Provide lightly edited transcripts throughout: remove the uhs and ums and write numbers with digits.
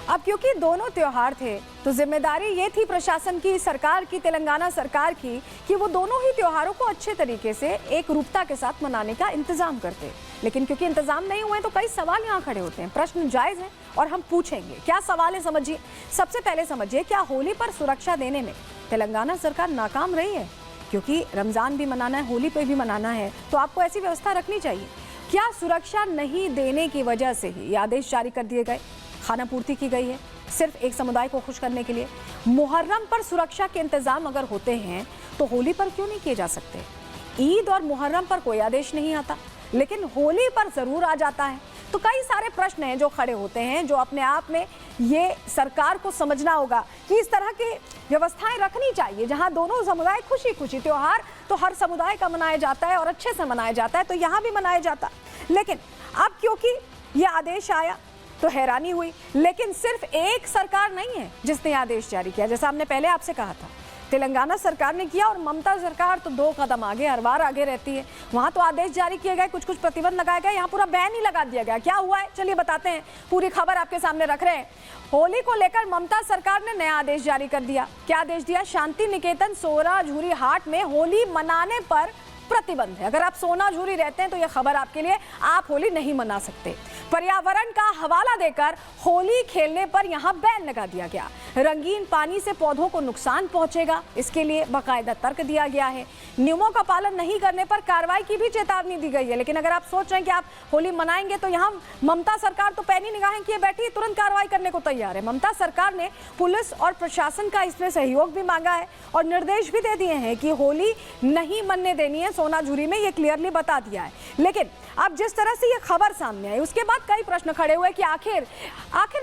अब क्योंकि दोनों त्योहार थे तो जिम्मेदारी ये थी प्रशासन की, सरकार की, तेलंगाना सरकार की, कि वो दोनों ही त्योहारों को अच्छे तरीके से एक रूपता के साथ मनाने का इंतजाम करते। लेकिन क्योंकि इंतजाम नहीं हुए तो कई सवाल यहाँ खड़े होते हैं। प्रश्न जायज हैं और हम पूछेंगे। क्या सवाल है समझिए। सबसे पहले समझिए, क्या होली पर सुरक्षा देने में तेलंगाना सरकार नाकाम रही है? क्योंकि रमजान भी मनाना है, होली पे भी मनाना है, तो आपको ऐसी व्यवस्था रखनी चाहिए। क्या सुरक्षा नहीं देने की वजह से ही ये आदेश जारी कर दिए गए? खाना पूर्ति की गई है सिर्फ एक समुदाय को खुश करने के लिए। मुहर्रम पर सुरक्षा के इंतजाम अगर होते हैं तो होली पर क्यों नहीं किए जा सकते? ईद और मुहर्रम पर कोई आदेश नहीं आता, लेकिन होली पर जरूर आ जाता है। तो कई सारे प्रश्न हैं जो खड़े होते हैं, जो अपने आप में ये सरकार को समझना होगा कि इस तरह की व्यवस्थाएं रखनी चाहिए जहां दोनों समुदाय खुशी खुशी, त्योहार तो हर समुदाय का मनाया जाता है और अच्छे से मनाया जाता है, तो यहाँ भी मनाया जाता। लेकिन अब क्योंकि ये आदेश आया तो हैरानी हुई। लेकिन सिर्फ एक सरकार नहीं है जिसने आदेश जारी किया, जैसा हमने पहले आपसे कहा था। तेलंगाना सरकार ने किया और ममता सरकार तो 2 कदम आगे, हर बार आगे रहती है। वहां तो आदेश जारी किए गए, कुछ प्रतिबंध लगाए गए, यहाँ पूरा बैन ही लगा दिया गया। क्या हुआ है चलिए बताते हैं, पूरी खबर आपके सामने रख रहे हैं। होली को लेकर ममता सरकार ने नया आदेश जारी कर दिया। क्या आदेश दिया? शांति निकेतन सोना झूरी हाट में होली मनाने पर प्रतिबंध है। अगर आप सोना झूरी रहते हैं तो यह खबर आपके लिए, आप होली नहीं मना सकते। पर्यावरण का हवाला देकर होली खेलने पर यहां बैन लगा दिया गया। रंगीन पानी से पौधों को नुकसान पहुंचेगा, इसके लिए बाकायदा तर्क दिया गया है। नियमों का पालन नहीं करने पर कार्रवाई की भी चेतावनी दी गई है। लेकिन अगर आप सोच रहे हैं कि आप होली मनाएंगे तो यहाँ ममता सरकार तो पैनी निगाहें किए बैठी, तुरंत कार्रवाई करने को तैयार है। ममता सरकार ने पुलिस और प्रशासन का इसमें सहयोग भी मांगा है और निर्देश भी दे दिए हैं कि होली नहीं मनने देनी है सोना झूरी में, ये क्लियरली बता दिया है। लेकिन अब जिस तरह से ये खबर सामने आई उसके बाद कई प्रश्न खड़े हुए कि आखिर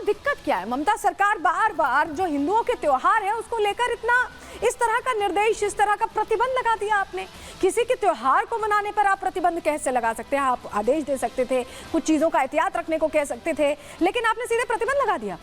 दिक्कत क्या है? ममता सरकार बार बार जो हिंदुओं के त्योहार है उसको लेकर इतना इस तरह का निर्देश, इस तरह का प्रतिबंध लगा दिया आपने। किसी के त्योहार को मनाने पर आप प्रतिबंध कैसे लगा सकते हैं? आप आदेश दे सकते थे, कुछ चीजों का एहतियात रखने को कह सकते थे, लेकिन आपने सीधे प्रतिबंध लगा दिया।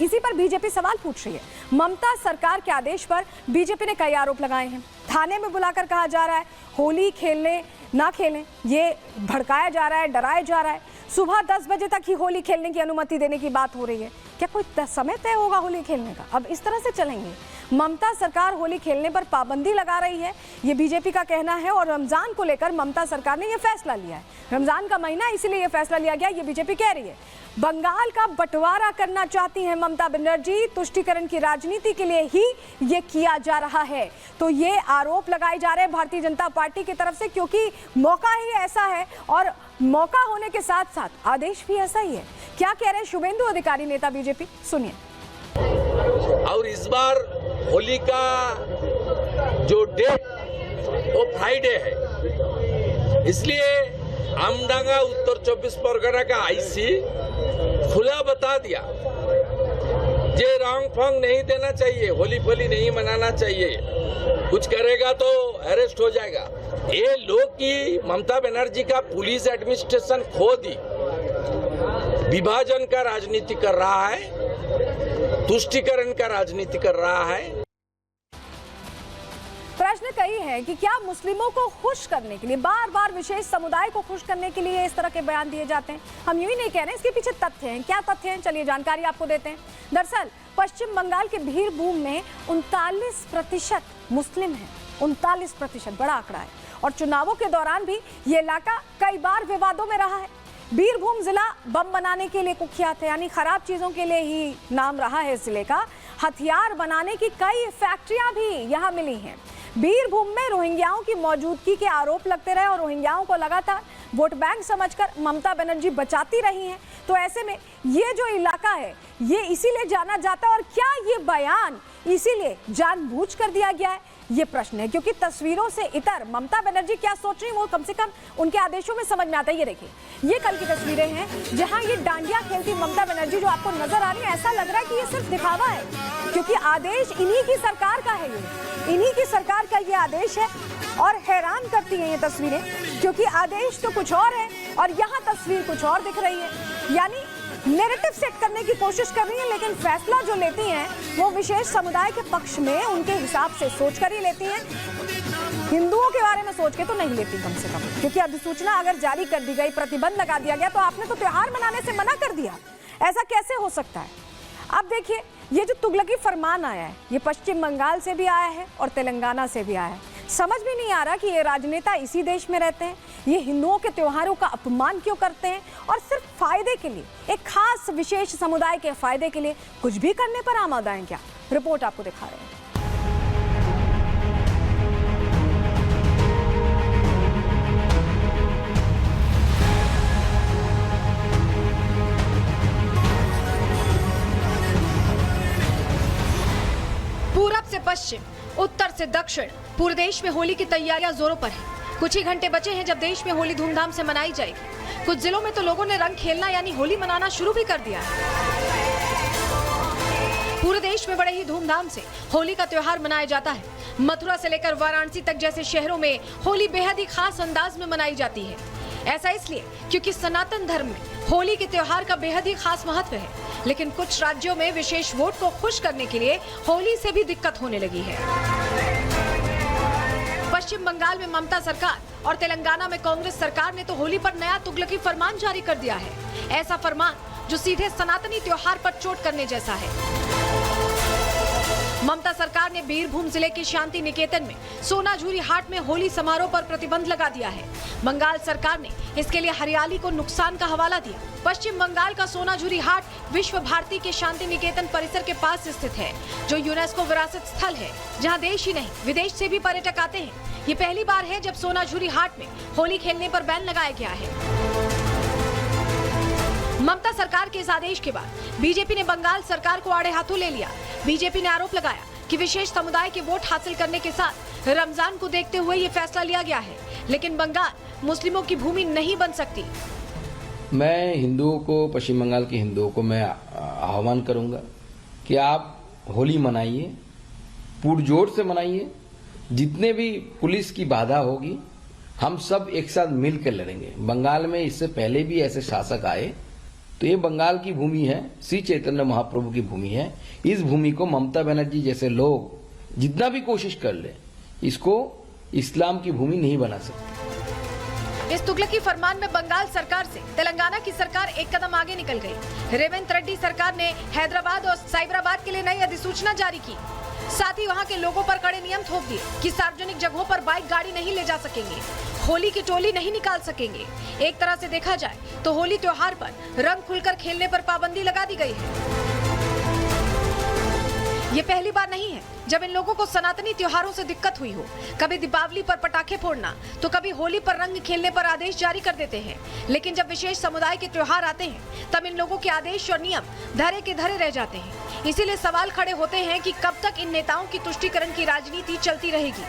इसी पर बीजेपी सवाल पूछ रही है। ममता सरकार के आदेश पर बीजेपी ने कई आरोप लगाए हैं। थाने में बुलाकर कहा जा रहा है होली खेलने ना खेलें, ये भड़काया जा रहा है, डराया जा रहा है। सुबह 10 बजे तक ही होली खेलने की अनुमति देने की बात हो रही है। क्या कोई समय तय होगा होली खेलने का? अब इस तरह से चलेंगे? ममता सरकार होली खेलने पर पाबंदी लगा रही है, ये बीजेपी का कहना है। और रमजान को लेकर ममता सरकार ने यह फैसला लिया है। रमजान का महीना इसीलिए यह फैसला लिया गया, ये बीजेपी कह रही है। बंगाल का बंटवारा करना चाहती हैं ममता बनर्जी, तुष्टीकरण की राजनीति के लिए ही ये किया जा रहा है। तो ये आरोप लगाए जा रहे हैं भारतीय जनता पार्टी की तरफ से, क्योंकि मौका ही ऐसा है और मौका होने के साथ साथ आदेश भी ऐसा ही है। क्या कह रहे हैं शुभेंदु अधिकारी, नेता बीजेपी, सुनिए। और इस बार होली का जो डेट वो फ्राइडे है, इसलिए आमडांगा उत्तर 24 परगना का आईसी खुला बता दिया ये रॉन्ग फॉन्ग नहीं देना चाहिए, होली फोली नहीं मनाना चाहिए, कुछ करेगा तो अरेस्ट हो जाएगा। ये लोग की ममता बनर्जी का पुलिस एडमिनिस्ट्रेशन खो दी, विभाजन का राजनीति कर रहा है, तुष्टीकरण का राजनीति कर रहा है। प्रश्न कई है कि क्या मुस्लिमों को खुश करने के लिए, बार बार विशेष समुदाय को खुश करने के लिए इस तरह के बयान दिए जाते हैं? हम यूं ही नहीं कह रहे, इसके पीछे तथ्य हैं। क्या तथ्य हैं चलिए जानकारी आपको देते हैं। दरअसल पश्चिम बंगाल के बीरभूम में 39% मुस्लिम हैं। 39% बड़ा आंकड़ा है और चुनावों के दौरान भी ये इलाका कई बार विवादों में रहा है। बीरभूम जिला बम बनाने के लिए कुख्यात है, यानी खराब चीजों के लिए ही नाम रहा है इस जिले का। हथियार बनाने की कई फैक्ट्रियां भी यहाँ मिली हैं। बीरभूम में रोहिंग्याओं की मौजूदगी के आरोप लगते रहे और रोहिंग्याओं को लगातार वोट बैंक समझकर ममता बनर्जी बचाती रही हैं। तो ऐसे में ये जो इलाका है ये इसीलिए जाना जाता है। और क्या ये बयान इसीलिए जानबूझकर दिया गया है, ये प्रश्न है, क्योंकि तस्वीरों से इतर ममता बनर्जी क्या सोच रही है वो कम से कम उनके आदेशों में समझ में आता है। ये देखिए, ये कल की तस्वीरें हैं जहां ये डांडिया खेलती ममता बनर्जी जो आपको नजर आ रही है। ऐसा लग रहा है कि ये सिर्फ दिखावा है, क्योंकि आदेश इन्हीं की सरकार का है, ये इन्हीं की सरकार का ये आदेश है। और हैरान करती हैं ये तस्वीरें, क्योंकि आदेश तो कुछ और है और यहाँ तस्वीर कुछ और दिख रही है। यानी नैरेटिव सेट करने की कोशिश कर रही है, लेकिन फैसला जो लेती हैं वो विशेष समुदाय के पक्ष में उनके हिसाब से सोचकर ही लेती हैं। हिंदुओं के बारे में सोच के तो नहीं लेती कम से कम, क्योंकि अधिसूचना अगर जारी कर दी गई, प्रतिबंध लगा दिया गया, तो आपने तो त्योहार मनाने से मना कर दिया। ऐसा कैसे हो सकता है? अब देखिए, ये जो तुगलकी फरमान आया है, ये पश्चिम बंगाल से भी आया है और तेलंगाना से भी आया है। समझ भी नहीं आ रहा कि ये राजनेता इसी देश में रहते हैं, ये हिंदुओं के त्योहारों का अपमान क्यों करते हैं और सिर्फ फायदे के लिए, एक खास विशेष समुदाय के फायदे के लिए कुछ भी करने पर आमादा हैं क्या? रिपोर्ट आपको दिखा रहे हैं। पूरब से पश्चिम, उत्तर से दक्षिण, पूरे देश में होली की तैयारियां जोरों पर हैं। कुछ ही घंटे बचे हैं जब देश में होली धूमधाम से मनाई जाएगी। कुछ जिलों में तो लोगों ने रंग खेलना यानी होली मनाना शुरू भी कर दिया है। पूरे देश में बड़े ही धूमधाम से होली का त्योहार मनाया जाता है। मथुरा से लेकर वाराणसी तक जैसे शहरों में होली बेहद ही खास अंदाज में मनाई जाती है। ऐसा इसलिए क्योंकि सनातन धर्म में होली के त्योहार का बेहद ही खास महत्व है। लेकिन कुछ राज्यों में विशेष वोट को खुश करने के लिए होली से भी दिक्कत होने लगी है। पश्चिम बंगाल में ममता सरकार और तेलंगाना में कांग्रेस सरकार ने तो होली पर नया तुगलकी फरमान जारी कर दिया है। ऐसा फरमान जो सीधे सनातनी त्योहार पर चोट करने जैसा है। ममता सरकार ने बीरभूम जिले के शांति निकेतन में सोनाझुरी हाट में होली समारोह पर प्रतिबंध लगा दिया है। बंगाल सरकार ने इसके लिए हरियाली को नुकसान का हवाला दिया। पश्चिम बंगाल का सोनाझुरी हाट विश्व भारती के शांति निकेतन परिसर के पास स्थित है, जो यूनेस्को विरासत स्थल है, जहां देश ही नहीं विदेश से भी पर्यटक आते हैं। ये पहली बार है जब सोनाझुरी हाट में होली खेलने पर बैन लगाया गया है। ममता सरकार के इस आदेश के बाद बीजेपी ने बंगाल सरकार को आड़े हाथों ले लिया। बीजेपी ने आरोप लगाया कि विशेष समुदाय के वोट हासिल करने के साथ रमजान को देखते हुए ये फैसला लिया गया है। लेकिन बंगाल मुस्लिमों की भूमि नहीं बन सकती। मैं हिंदुओं को, पश्चिम बंगाल के हिंदुओं को मैं आह्वान करूंगा कि आप होली मनाइए, पुरजोर से मनाइए। जितने भी पुलिस की बाधा होगी, हम सब एक साथ मिलकर लड़ेंगे। बंगाल में इससे पहले भी ऐसे शासक आए, तो ये बंगाल की भूमि है, श्री चैतन्य महाप्रभु की भूमि है। इस भूमि को ममता बनर्जी जैसे लोग जितना भी कोशिश कर ले, इसको इस्लाम की भूमि नहीं बना सकते। इस तुगलकी फरमान में बंगाल सरकार से तेलंगाना की सरकार एक कदम आगे निकल गई। रेवंत रेड्डी सरकार ने हैदराबाद और साइबराबाद के लिए नई अधिसूचना जारी की। साथ ही वहां के लोगों पर कड़े नियम थोप दिए कि सार्वजनिक जगहों पर बाइक गाड़ी नहीं ले जा सकेंगे, होली की टोली नहीं निकाल सकेंगे। एक तरह से देखा जाए तो होली त्योहार पर रंग खुलकर खेलने पर पाबंदी लगा दी गई है। ये पहली बार नहीं है जब इन लोगों को सनातनी त्योहारों से दिक्कत हुई हो। कभी दीपावली पर पटाखे फोड़ना तो कभी होली पर रंग खेलने पर आदेश जारी कर देते हैं। लेकिन जब विशेष समुदाय के त्योहार आते हैं तब इन लोगों के आदेश और नियम धरे के धरे रह जाते हैं। इसीलिए सवाल खड़े होते हैं कि कब तक इन नेताओं की तुष्टीकरण की राजनीति चलती रहेगी।